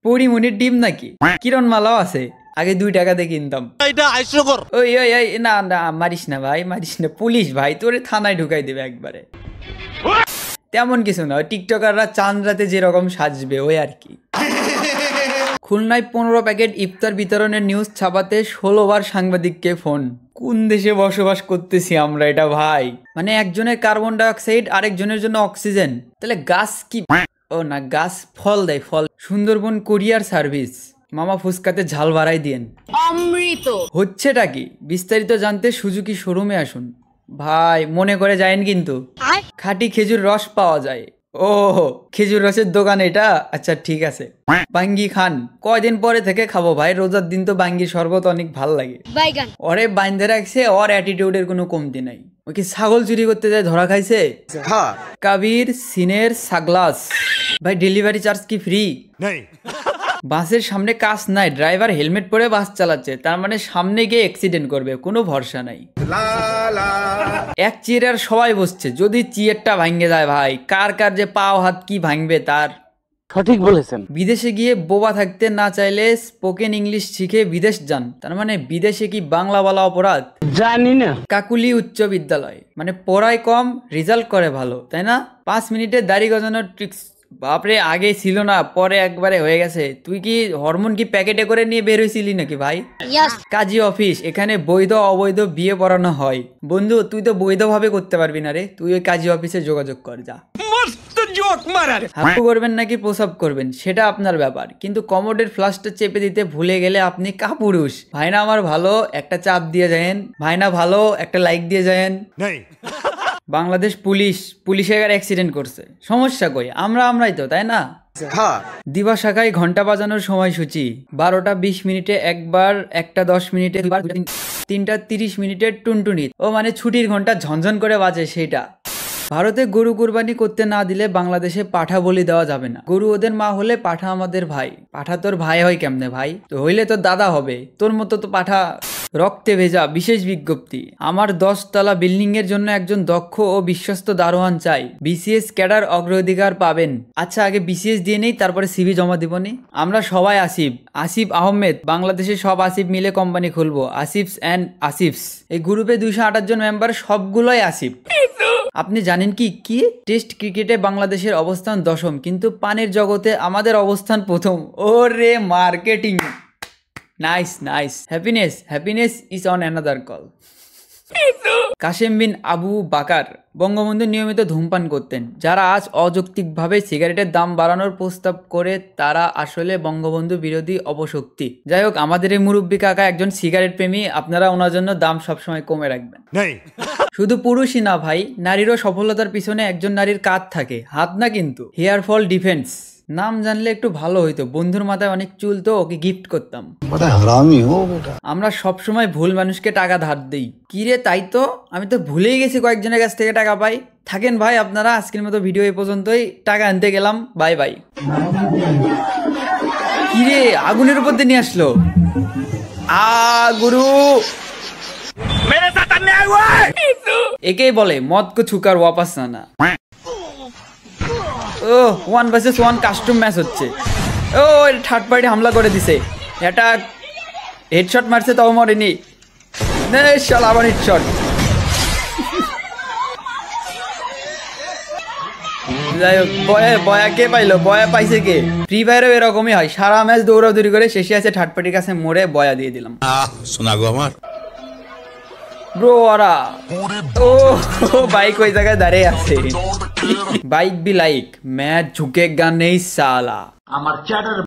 পরিমনির ডিম নাকি? কিরণমালাও আছে, আগে 2 টাকা দিয়ে কিনতাম। ওই ওই ওই না না, মারিস না ভাই, মারিস না, পুলিশ ভাই তোরে থানায় ঢুকাই দেবে একবারে। তেমন কিছু না, টিকটকাররা চাঁদ রাতে যেরকম সাজবে ওই আর কি। খুলনায় 15 প্যাকেট ইফতার বিতরণের নিউজ ছাপাতে 16 বার সাংবাদিককে ফোন। কোন দেশে বসবাস করতেছি আমরা এটা ভাই? মানে একজনের কার্বন ডাই অক্সাইড আরেকজনের জন্য অক্সিজেন, তাহলে গাছ কি? ও না, গাছ ফল দেয়, ফল। সুন্দরবন কুরিয়ার সার্ভিস, মামা ফুসকাতে ঝাল বাড়াই দিয়েন। অমৃত হচ্ছেটা কি? বিস্তারিত জানতে সুজুকি শোরুমে আসুন। ভাই মনে করে যায়েন কিন্তু, খাঁটি খেজুর রস পাওয়া যায়। ও খেজুর রসের দোকান এটা? আচ্ছা ঠিক আছে। বাঙ্গি খান? কয়দিন পরে থেকে খাবো ভাই, রোজার দিন তো বাঙ্গি শরবত অনেক ভাল লাগে। ওরে বাইন্ধে রাখছে, ওর অ্যাটিটিউডের কোনো কমতি নাই। ওই কি ছাগল চুরি করতে যায় ধরা খাইছে? কাবির সিনের সাগলাস, ভাই ডেলিভারি চার্জ কি ফ্রি? বাসের সামনে কাজ নাই, ড্রাইভার হেলমেট পরে বাস চালাচ্ছে, তার মানে সামনে গিয়ে অ্যাক্সিডেন্ট করবে, কোনো ভরসা নাই। এক চেয়ার সবাই বসছে, যদি চেয়ারটা ভাঙে যায় ভাই, কার কার যে পাও হাত কি ভাঙবে তার। সঠিক বলেছেন। বিদেশে গিয়ে বোবা থাকতে না চাইলে স্পোকেন ইংলিশ শিখে বিদেশ যান, তার মানে বিদেশে কি বাংলা বলা অপরাধ? জানি না। কাকুলি উচ্চ বিদ্যালয়, মানে পড়ায় কম রেজাল্ট করে ভালো, তাই না? 5 মিনিটে দাড়ি গজানোর ট্রিক্স, বাপরে আগে ছিল না, পরে একবারে হয়ে গেছে। তুই কি হরমোন কি প্যাকেটে করে নিয়ে বের হয়েছিলি নাকি ভাই? কাজী অফিস, এখানে বৈধ অবৈধ বিয়ে পড়ানো হয়। বন্ধু তুই তো বৈধভাবে করতে পারবি না রে, তুই ওই কাজী অফিসে যোগাযোগ কর যা। হাঁপু করবেন নাকি প্রসাব করবেন সেটা আপনার ব্যাপার, কিন্তু কমোডের ফ্লাশটা চেপে দিতে ভুলে গেলে আপনি কাপুরুষ। ভাইনা আমার ভালো, একটা চাপ দিয়ে যায়েন। ভাইনা ভালো, একটা লাইক দিয়ে যায়েন। বাংলাদেশ পুলিশের অ্যাক্সিডেন্ট করছে, সমস্যা কই? আমরাই তো, তাই না? দিবা শাখায় ঘন্টা বাজানোর সময়সূচি 12টা 20 মিনিটে একবার, 1টা 10 মিনিটে দুবার, 3টা 30 মিনিটের টুনটুনি। ও মানে ছুটির ঘন্টা ঝনঝন করে বাজে সেটা। ভারতে গরু কুরবানি করতে না দিলে বাংলাদেশে পাঠা বলি দেওয়া যাবে না। গরু ওদের মা হলে পাঠা আমাদের ভাই। পাঠা তোর ভাই হয় কেমনে ভাই? তো হইলে তোর দাদা হবে, তোর মতো তো পাঠা। রক্তে ভেজা বিশেষ বিজ্ঞপ্তি, আমার 10 তলা বিল্ডিং এর জন্য একজন দক্ষ ও বিশ্বস্ত দারোয়ান চাই। বিসিএস ক্যাডার অগ্রাধিকার পাবেন। আচ্ছা আগে বিসিএস দিয়ে নেই, তারপরে সিভি জমা দিবনি। আমরা সবাই আসিফ আহমেদ, বাংলাদেশের সব আসিফ মিলে কোম্পানি খুলবো, আসিফস অ্যান্ড আসিফস। এই গ্রুপে 228 জন মেম্বার, সবগুলোই আসিফ। আপনি জানেন কি টেস্ট ক্রিকেটে বাংলাদেশের অবস্থান 10ম, কিন্তু পানের জগতে আমাদের অবস্থান 1ম। ওরে marketing, nice. Happiness is on another call. Kashem bin Abu Bakar, Bangabandhu নিয়মিত ধূমপান করতেন। যারা আজ অযৌক্তিকভাবে সিগারেটের দাম বাড়ানোর প্রস্তাব করে তারা আসলে বঙ্গবন্ধু বিরোধী অপশক্তি। যাই হোক, আমাদের এই মুরব্বী কাকা একজন সিগারেট প্রেমী, আপনারা ওনার জন্য দাম সবসময় কমে রাখবেন। শুধু পুরুষই না ভাই, নারীরও সফলতার পিছনে একজন নারীর কাঁধ থাকে, হাত না কিন্তু। হেয়ার ফল ডিফেন্স, নাম জানলে একটু ভালো হইতো। বন্ধুর মাথায় অনেক চুল তো, ওকে গিফট করতাম। আমরা সবসময় ভুল মানুষকে টাকা ধার দিই। কি রে, তাই তো, আমি তো ভুলেই গেছি কয়েকজনের কাছ থেকে টাকা পাই। থাকেন ভাই আপনারা, আজকের মতো ভিডিও এই পর্যন্তই। টাকা আনতে গেলাম, বাই বাই। কি রে, আগুনের উপর দিয়ে নিয়ে আসলো। গুরু একেই বলে মদ কো ছুকার ওয়াপাস না। ও 1 vs 1 কাস্টম ম্যাচ হচ্ছে। ও থার্ড পার্টি হামলা করে দিছে, এটা হেডশট মারছে তাও মরেনি। শালা আবার হেডশট। যাই হোক, বয়া কে পাইলো? বয়া পাইছে কে? ফ্রি ফায়ারও এরকমই হয়, সারা ম্যাচ দৌড়াদৌড়ি করে শেষে আছে থার্ড পার্টির কাছে মরে বয়া দিয়ে দিলাম। শোনা গো আমার ব্রো, ওরা ও বাইক ওই জায়গায় দাঁড়িয়ে আছে। বাইক বি লাইক ম্যাচ ঝুঁকেগা নেই সালা। আমার চ্যাটার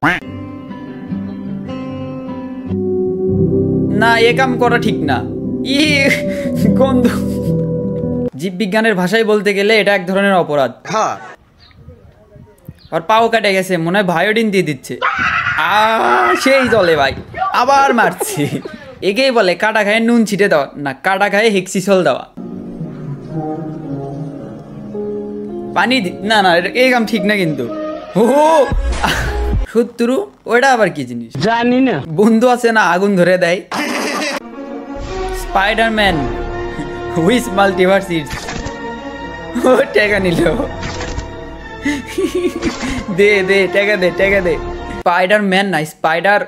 না, এ কাম করা ঠিক না। গন্ধ। জীববিজ্ঞানের ভাষায় বলতে গেলে এটা এক ধরনের অপরাধ। আর পাও কাটে গেছে, মনে হয় ভায়োডিন দিয়ে দিচ্ছে। সেই চলে ভাই, আবার মারছি। একেই বলে কাটা খায় নুন ছিটে দেওয়া, না কাটা খায় হেক্সিসল দেওয়া। পানি না এই কাম ঠিক না কিন্তু। ও শত্রু, ওটা আবার কি জিনিস জানি না। বন্ধু আছে না, আগুন ধরে দেয়। Spiderman which multiverse it's. ও টাকা নিল, দে টাকা দে। স্পাইডারম্যান না, স্পাইডার,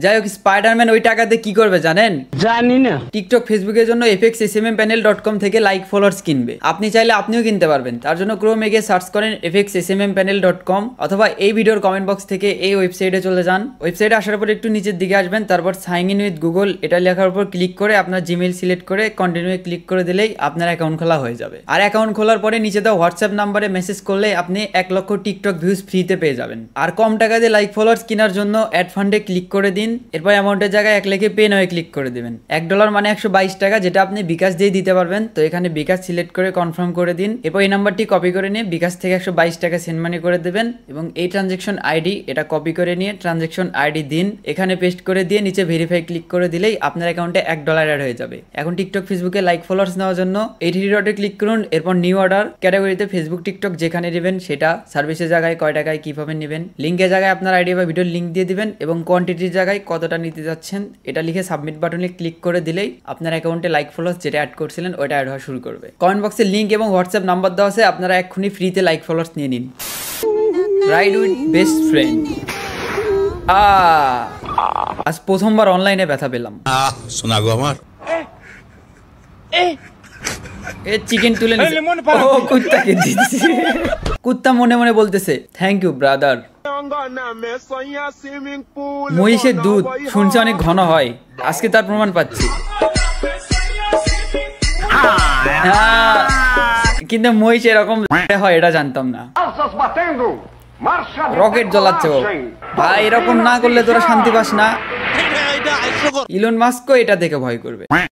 যাই হোক স্পাইডারম্যান ওই টাকাতে কি করবে জানেন? জানি না। টিকটক ফেসবুকের জন্য fxsmmpanel.com থেকে লাইক ফলোয়ার্স কিনবে। আপনি চাইলে আপনিও কিনতে পারবেন। তার জন্য ক্রোমে গিয়ে সার্চ করেন fxsmmpanel.com অথবা এই ভিডিওর কমেন্ট বক্স থেকে এই ওয়েবসাইটে চলে যান। ওয়েবসাইটে আসার পর একটু নিচের দিকে আসবেন, তারপর সাইন ইন উইথ গুগল এটা লেখার উপর ক্লিক করে আপনার জিমেইল সিলেক্ট করে কন্টিনিউয়ে ক্লিক করে দিলেই আপনার অ্যাকাউন্ট খোলা হয়ে যাবে। আর অ্যাকাউন্ট খোলার পরে নিচে দেওয়া হোয়াটসঅ্যাপ নাম্বারে মেসেজ করলে আপনি 1 লক্ষ টিকটক ভিউজ ফ্রিতে পেয়ে যাবেন। আর কম টাকা দিয়ে লাইক ফলোয়ার্স কেনার জন্য অ্যাড ফান্ডে ক্লিক করে দিন, এরপর অ্যামাউন্টের জায়গায় 1 লিখে পে নাও ক্লিক করে দিবেন। $1 মানে 122 টাকা, যেটা আপনি বিকাশ দিয়ে দিতে পারবেন। তো এখানে বিকাশ সিলেক্ট করে কনফার্ম করে দিন, এরপর এই নাম্বারটি কপি করে নিয়ে বিকাশ থেকে 122 টাকা সেন্ড মানি করে দেবেন এবং এই ট্রানজ্যাকশন আইডি এটা কপি করে নিয়ে ট্রানজ্যাকশন আইডি দিন, এখানে পেস্ট করে দিয়ে নিচে ভেরিফাই ক্লিক করে দিলেই আপনার অ্যাকাউন্টে $1 অ্যাড হয়ে যাবে। এখন টিকটক ফেসবুকে লাইক ফলোয়ার্স নেওয়ার জন্য এই থ্রি ডটে ক্লিক করুন, এরপর নিউ অর্ডার ক্যাটাগরিতে ফেসবুক টিকটক যেখানে নেবেন সেটা, সার্ভিসের জায়গায় কয় টাকায় কিভাবে নেবেন, লিঙ্কের জায়গায় আপনার আইডি বা ভিডিওর লিঙ্ক দিয়ে দিবেন এবং কোয়ান্টিটির জায়গায় কতটা নিতে যাচ্ছেন এটা লিখে সাবমিট বাটনে ক্লিক করে দিলেই আপনার অ্যাকাউন্টে লাইক ফলোয়ার্স যেটা অ্যাড করছিলেন ওটা অ্যাড হওয়া শুরু করবে। কমেন্ট বক্সে লিঙ্ক এবং হোয়াটসঅ্যাপ নাম্বার দেওয়া আছে, আপনারা এক্ষুনি ফ্রিতে লাইক ফলোয়ার্স নিয়ে নিন। Ride with best friend. আজ প্রথমবার অনলাইনে ব্যথা পেলাম। শোনা গো আমার এ চিকেন তুলে নিছে। ও কুত্তাকে দিচ্ছে। কুত্তা মনে মনে বলতেছে থ্যাংক ইউ ব্রাদার। মহিষের দুধ শুনছে অনেক ঘন হয়, আজকে তার প্রমাণ পাচ্ছি। কিন্তু মহিষ এরকম হয় এটা জানতাম না। রকেট জ্বলাচ্ছে ও ভাই, এরকম না করলে তোরা শান্তি পাস না। ইলন মাস্কও এটা দেখে ভয় করবে।